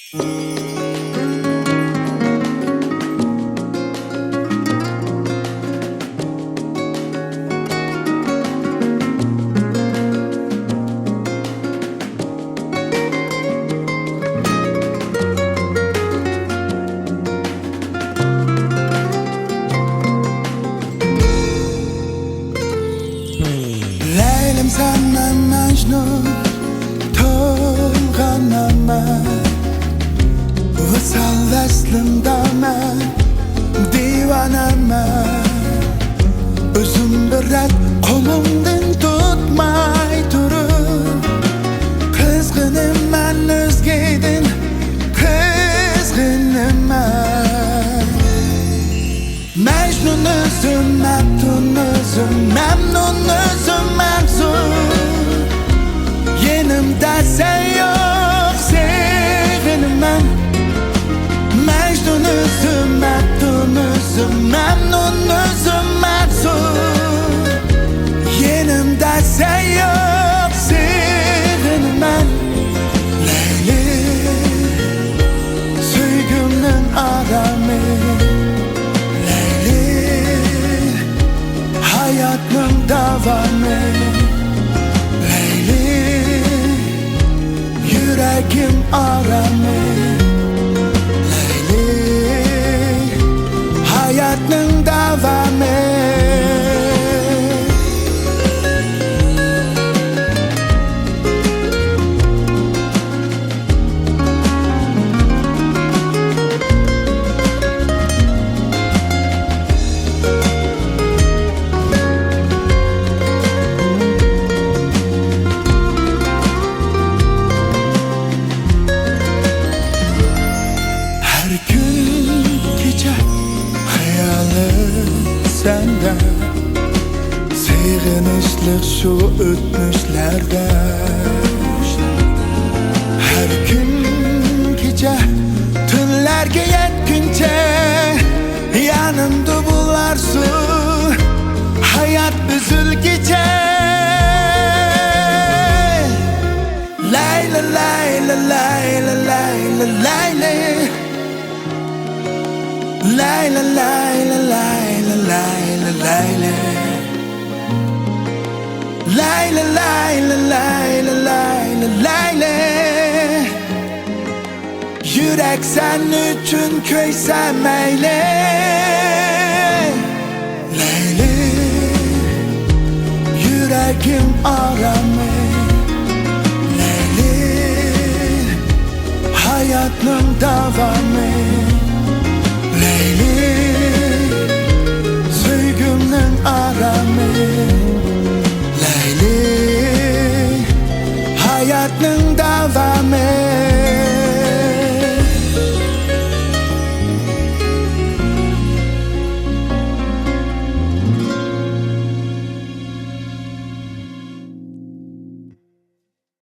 Leylim senden Mecnun to'lg'anaman, Visal aslında men divonaman. O'zim birat qo'limdan tutmay turib, qizg'inaman o'zgadan qizg'inaman. Mecnun o'zim, Maftun o'zim, Memnun o'zim, Mahzun. Yenimda sen yo'q, sevinaman. Mecnun o'zim, Maftun o'zim, Memnun o'zim, Mahzun. Yenimda sen yo'q, sevinaman. Leyli, sevgimning arami, hayatım davamı. Leyli, yüreğim aramı. Leyli, hayatım davamı. Sende sığınışlık şu ötmüşlerde. Her gün gece tünlerge yetkince yanımda bularsın. Hayat üzülgece. Layla layla layla layla layla, layla layla layla layla layla, layla layla layla layla layla. Yürek sen üçün köyse meyle. Leyli, yüreğim aramı. Leyli, hayatım davamı. Leyli, sevgimnin aramı. Leyli, hayatın davamı.